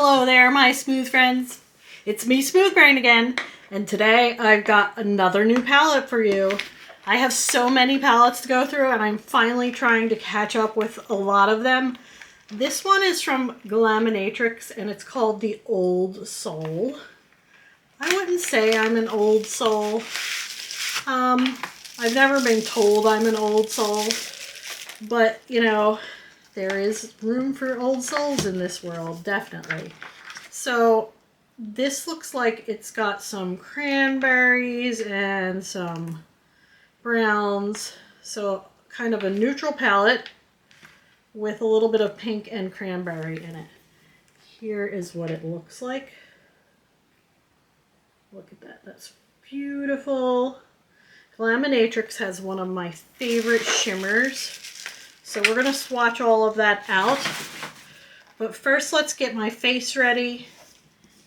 Hello there, my smooth friends. It's me, Smooth Brain again, and today I've got another new palette for you. I have so many palettes to go through, and I'm finally trying to catch up with a lot of them. This one is from Glaminatrix, and it's called the Old Soul. I wouldn't say I'm an old soul. I've never been told I'm an old soul, but you know, there is room for old souls in this world, definitely. So this looks like it's got some cranberries and some browns. So kind of a neutral palette with a little bit of pink and cranberry in it. Here is what it looks like. Look at that, that's beautiful. Glaminatrix has one of my favorite shimmers. So we're gonna swatch all of that out. But first let's get my face ready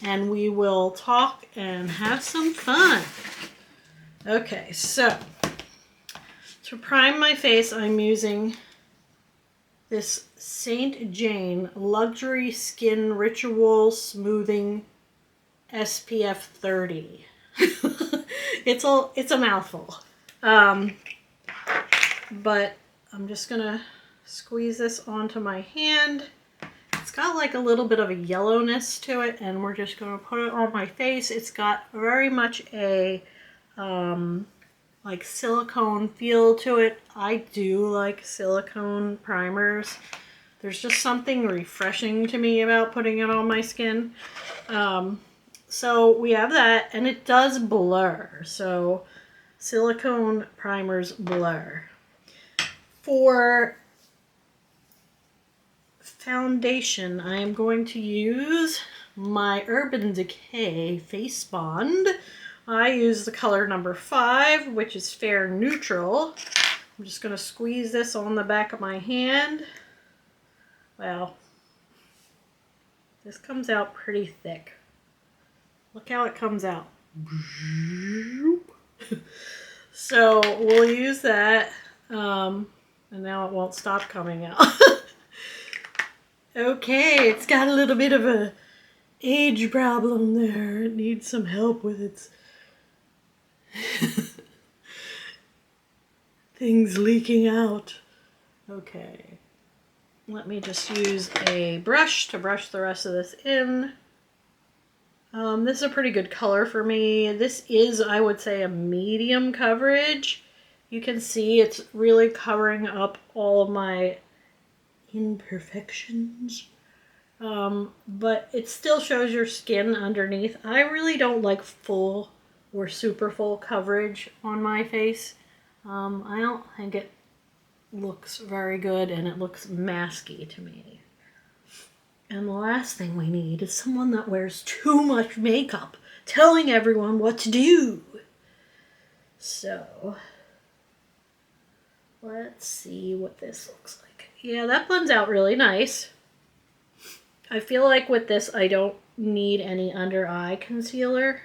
and we will talk and have some fun. Okay, so to prime my face, I'm using this St. Jane Luxury Skin Ritual Smoothing SPF 30. It's a mouthful. But I'm just gonna squeeze this onto my hand. It's got like a little bit of a yellowness to it, and we're just gonna put it on my face. It's got very much a like silicone feel to it. I do like silicone primers. There's just something refreshing to me about putting it on my skin. So we have that, and it does blur. So silicone primers blur. For foundation, I am going to use my Urban Decay Face Bond. I use the color number 5, which is Fair Neutral. I'm just going to squeeze this on the back of my hand. Wow. This comes out pretty thick. Look how it comes out. So we'll use that. And now it won't stop coming out. Okay, it's got a little bit of a age problem there. It needs some help with its things leaking out. Okay, let me just use a brush to brush the rest of this in. This is a pretty good color for me. This is, I would say, a medium coverage. You can see it's really covering up all of my imperfections. But it still shows your skin underneath. I really don't like full or super full coverage on my face. I don't think it looks very good, and it looks masky to me. And the last thing we need is someone that wears too much makeup, telling everyone what to do. So let's see what this looks like. Yeah, that blends out really nice. I feel like with this, I don't need any under eye concealer.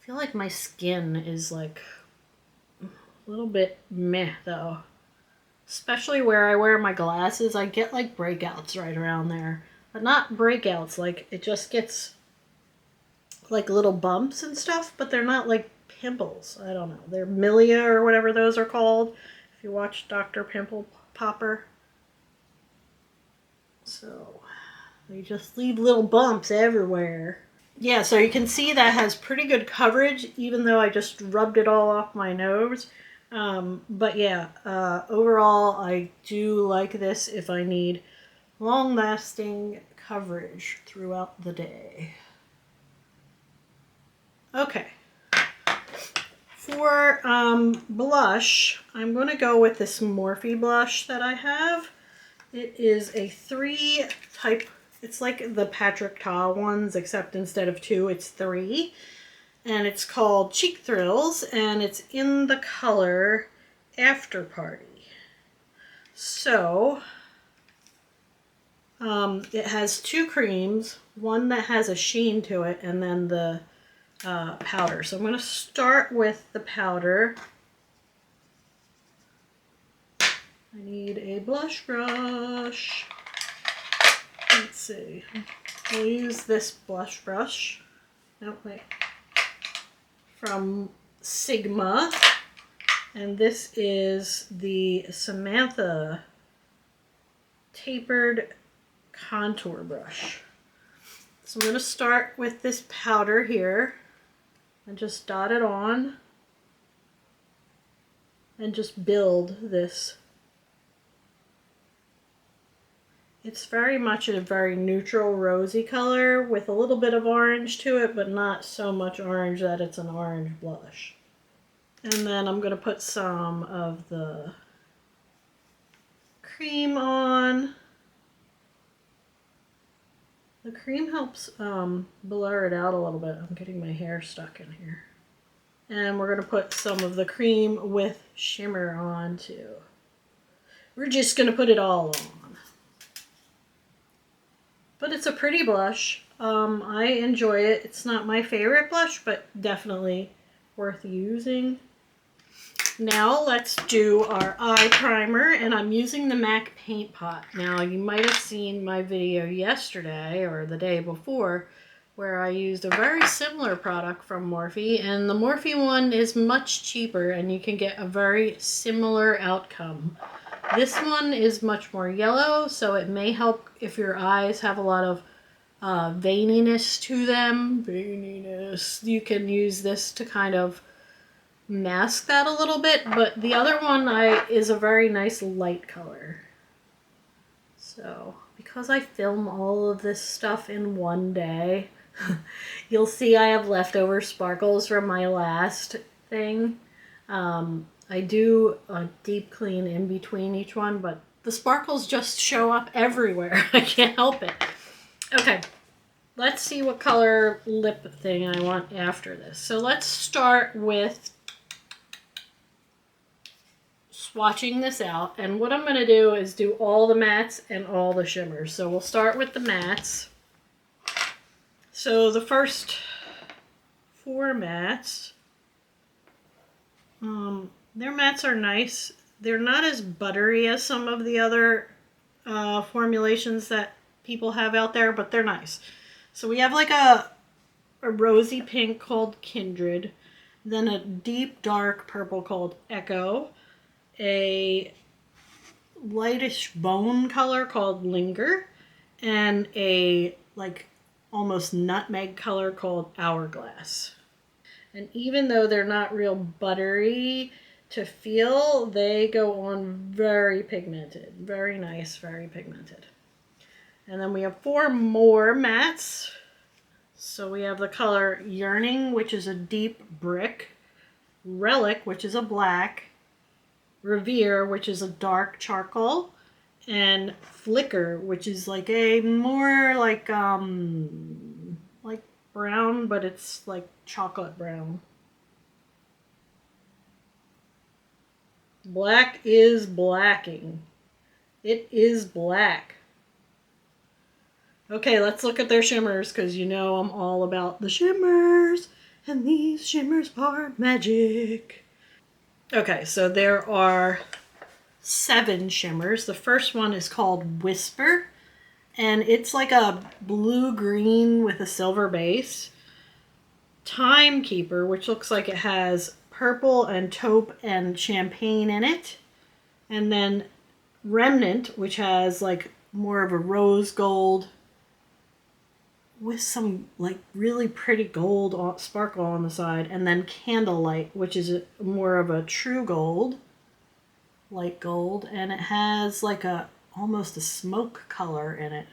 I feel like my skin is like a little bit meh though. Especially where I wear my glasses, I get like breakouts right around there. But not breakouts, like it just gets like little bumps and stuff, but they're not like pimples. I don't know. They're milia or whatever those are called. If you watch Dr. Pimple Popper. So they just leave little bumps everywhere. Yeah, so you can see that has pretty good coverage, even though I just rubbed it all off my nose. But yeah, overall, I do like this if I need long-lasting coverage throughout the day. Okay. For blush, I'm going to go with this Morphe blush that I have. It is a 3 type, it's like the Patrick Ta ones, except instead of 2, it's 3. And it's called Cheek Thrills, and it's in the color After Party. So, it has 2 creams, one that has a sheen to it, and then the powder. So I'm going to start with the powder. I need a blush brush. Let's see. We'll use this blush brush. Oh, wait. From Sigma. And this is the Samantha tapered contour brush. So I'm going to start with this powder here and just dot it on and just build this. It's very much a very neutral rosy color with a little bit of orange to it, but not so much orange that it's an orange blush. And then I'm going to put some of the cream on. The cream helps blur it out a little bit. I'm getting my hair stuck in here. And we're going to put some of the cream with shimmer on too. We're just going to put it all on. But it's a pretty blush. I enjoy it. It's not my favorite blush, but definitely worth using. Now let's do our eye primer, and I'm using the MAC Paint Pot. Now you might have seen my video yesterday or the day before where I used a very similar product from Morphe, and the Morphe one is much cheaper and you can get a very similar outcome. This one is much more yellow, so it may help if your eyes have a lot of veininess to them. Veininess. You can use this to kind of mask that a little bit, but the other one is a very nice light color. So because I film all of this stuff in one day, you'll see I have leftover sparkles from my last thing. I do a deep clean in between each one, but the sparkles just show up everywhere. I can't help it. Okay, let's see what color lip thing I want after this. So let's start with swatching this out, and what I'm going to do is do all the mattes and all the shimmers. So we'll start with the mattes. So the first 4 mattes, their mattes are nice. They're not as buttery as some of the other formulations that people have out there, but they're nice. So we have like a rosy pink called Kindred, then a deep dark purple called Echo, a lightish bone color called Linger, and a like almost nutmeg color called Hourglass. And even though they're not real buttery to feel, they go on very pigmented. Very nice, very pigmented. And then we have 4 more mattes. So we have the color Yearning, which is a deep brick, Relic, which is a black, Revere, which is a dark charcoal, and Flicker, which is like a more like brown, but it's like chocolate brown. Black is blacking. It is black. Okay, let's look at their shimmers, because you know I'm all about the shimmers, and these shimmers are magic. Okay, so there are 7 shimmers. The first one is called Whisper, and it's like a blue-green with a silver base. Timekeeper, which looks like it has purple and taupe and champagne in it. And then Remnant, which has like more of a rose gold with some like really pretty gold sparkle on the side. And then Candlelight, which is more of a true gold, light gold, and it has like almost a smoke color in it.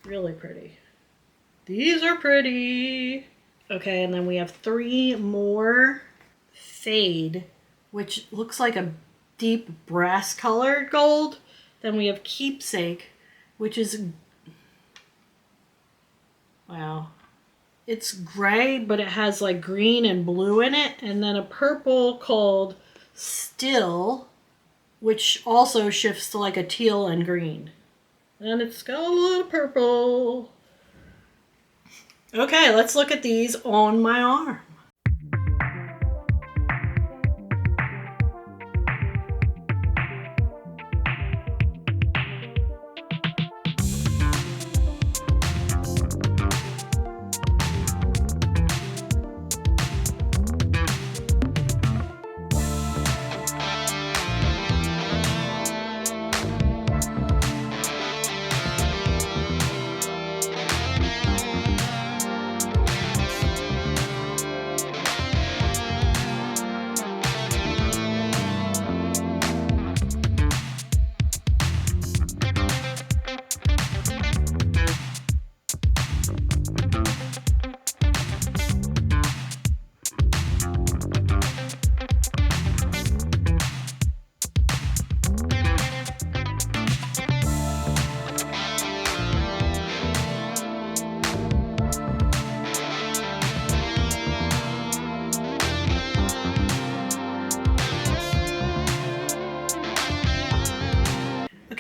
Really pretty. These are pretty. Okay, and then we have 3 more. Fade, which looks like a deep brass colored gold. Then we have Keepsake, which is, wow, it's gray, but it has like green and blue in it. And then a purple called Still, which also shifts to like a teal and green. And it's got a little purple. Okay, let's look at these on my arm.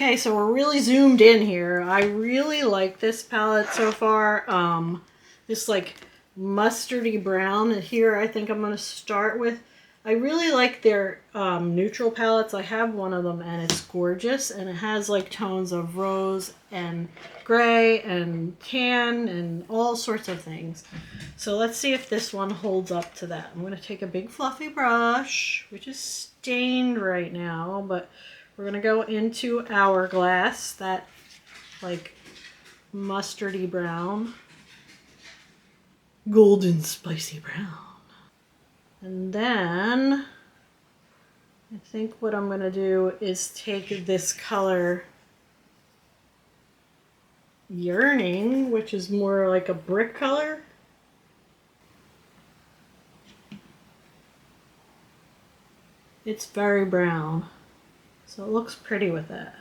Okay, so we're really zoomed in here. I really like this palette so far. This like mustardy brown here I think I'm going to start with. I really like their neutral palettes. I have one of them and it's gorgeous, and it has like tones of rose and gray and tan and all sorts of things. So let's see if this one holds up to that. I'm going to take a big fluffy brush, which is stained right now, but we're going to go into Hourglass, that like mustardy brown, golden spicy brown. And then I think what I'm going to do is take this color Yearning, which is more like a brick color. It's very brown, so it looks pretty with that.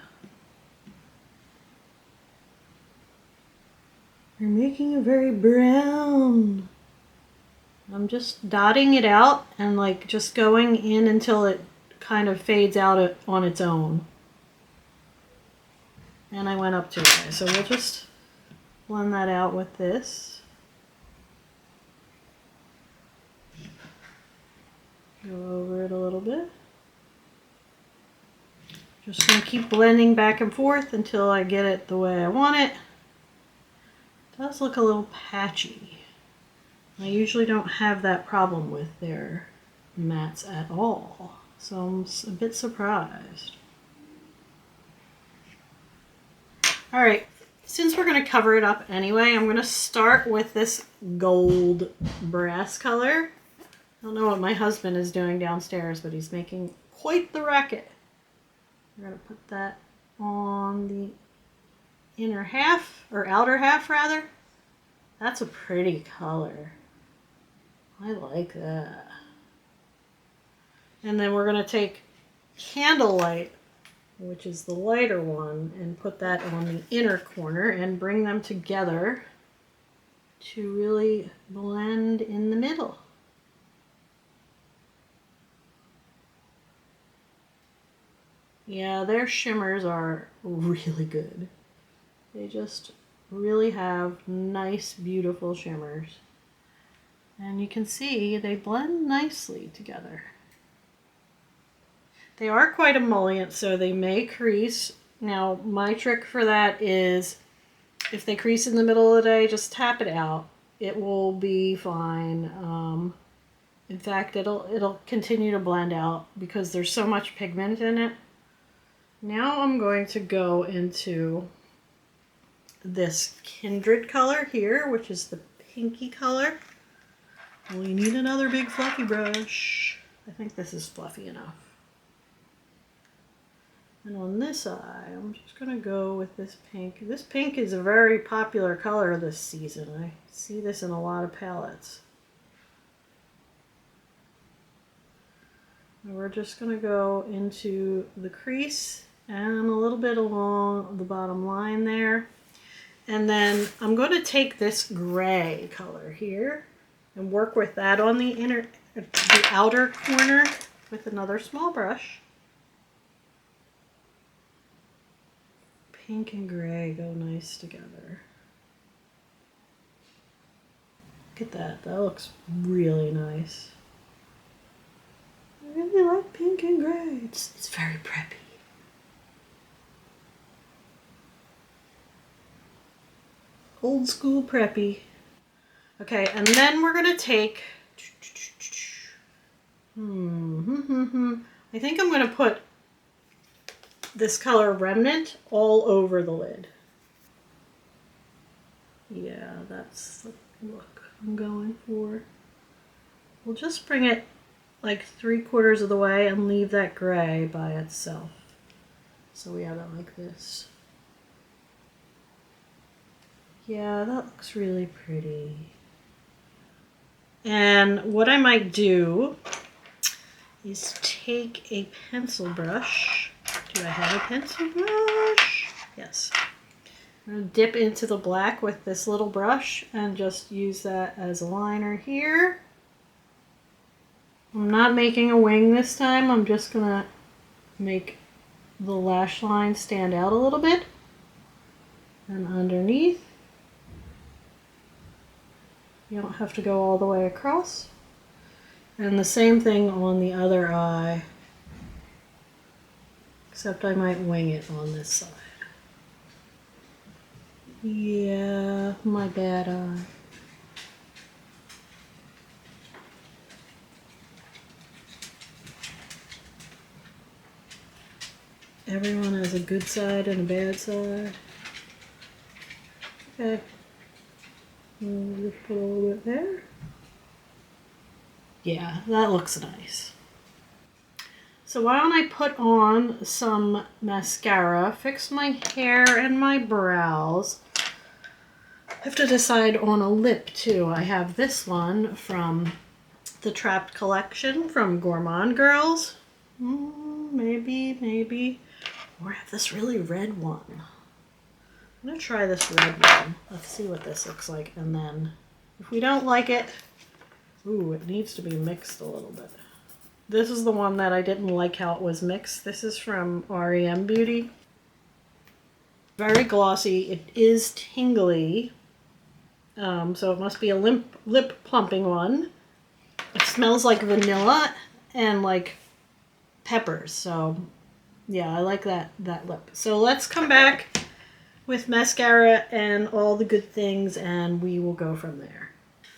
You're making it very brown. I'm just dotting it out and like just going in until it kind of fades out on its own. And I went up too high, so we'll just blend that out with this. Go over it a little bit. Just going to keep blending back and forth until I get it the way I want it. It does look a little patchy. I usually don't have that problem with their mattes at all, so I'm a bit surprised. Alright, since we're going to cover it up anyway, I'm going to start with this gold brass color. I don't know what my husband is doing downstairs, but he's making quite the racket. We're going to put that on the inner half, or outer half rather. That's a pretty color. I like that. And then we're going to take Candlelight, which is the lighter one, and put that on the inner corner and bring them together to really blend in the middle. Yeah, their shimmers are really good. They just really have nice, beautiful shimmers. And you can see they blend nicely together. They are quite emollient, so they may crease. Now, my trick for that is if they crease in the middle of the day, just tap it out. It will be fine. In fact, it'll continue to blend out because there's so much pigment in it. Now I'm going to go into this Kindred color here, which is the pinky color. We need another big fluffy brush. I think this is fluffy enough. And on this eye, I'm just going to go with this pink. This pink is a very popular color this season. I see this in a lot of palettes. And we're just going to go into the crease and a little bit along the bottom line there. And then I'm going to take this gray color here and work with that on the outer corner with another small brush. Pink and gray go nice together. Look at that, that looks really nice. I really like pink and gray. It's very preppy. Old school preppy. Okay, and then we're gonna take, I think I'm gonna put this color Remnant all over the lid. Yeah, that's the look I'm going for. We'll just bring it like 3/4 of the way and leave that gray by itself. So we have it like this. Yeah, that looks really pretty. And what I might do is take a pencil brush. Do I have a pencil brush? Yes. I'm going to dip into the black with this little brush and just use that as a liner here. I'm not making a wing this time. I'm just going to make the lash line stand out a little bit. And underneath. You don't have to go all the way across. And the same thing on the other eye. Except I might wing it on this side. Yeah, my bad eye. Everyone has a good side and a bad side. Okay. We'll just put a little bit there. Yeah, that looks nice. So why don't I put on some mascara, fix my hair and my brows. I have to decide on a lip too. I have this one from the Trapped collection from Gourmand Girls. Maybe. Or I have this really red one. I'm going to try this red one. Let's see what this looks like. And then if we don't like it, ooh, it needs to be mixed a little bit. This is the one that I didn't like how it was mixed. This is from REM Beauty. Very glossy. It is tingly. So it must be a lip plumping one. It smells like vanilla and like peppers. So yeah, I like that lip. So let's come back with mascara and all the good things and we will go from there.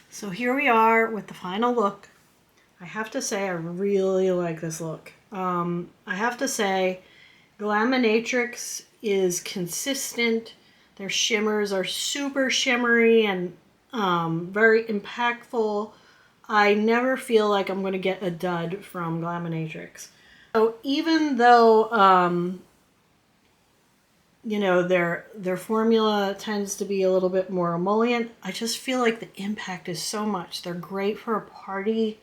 So here we are with the final look. I have to say I really like this look. I have to say Glaminatrix is consistent. Their shimmers are super shimmery and very impactful. I never feel like I'm going to get a dud from Glaminatrix. So even though you know, their formula tends to be a little bit more emollient, I just feel like the impact is so much. They're great for a party.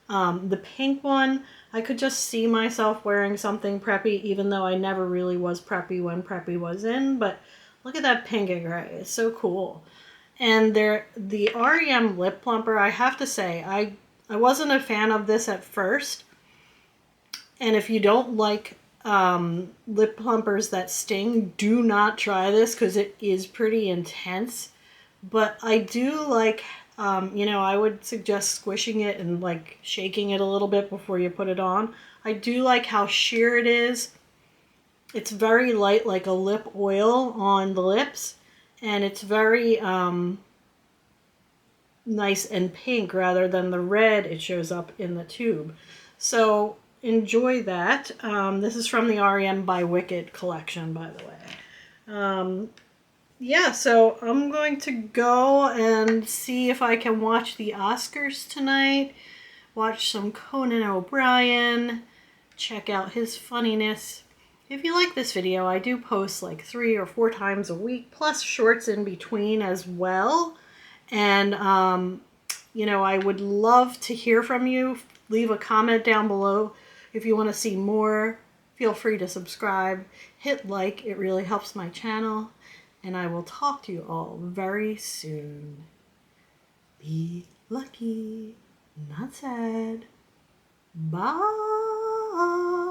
The pink one, I could just see myself wearing something preppy, even though I never really was preppy when preppy was in. But look at that pink and gray. It's so cool. And the REM lip plumper, I have to say, I wasn't a fan of this at first. And if you don't like lip plumpers that sting, do not try this because it is pretty intense. But I do like, you know, I would suggest squishing it and like shaking it a little bit before you put it on. I do like how sheer it is. It's very light, like a lip oil on the lips. And it's very nice and pink rather than the red it shows up in the tube. So enjoy that. This is from the REM by Wicked collection, by the way. Yeah, so I'm going to go and see if I can watch the Oscars tonight, watch some Conan O'Brien, check out his funniness. If you like this video, I do post like 3 or 4 times a week, plus shorts in between as well. And, you know, I would love to hear from you. Leave a comment down below if you want to see more. Feel free to subscribe, hit like, it really helps my channel. And I will talk to you all very soon. Be lucky, not sad. Bye.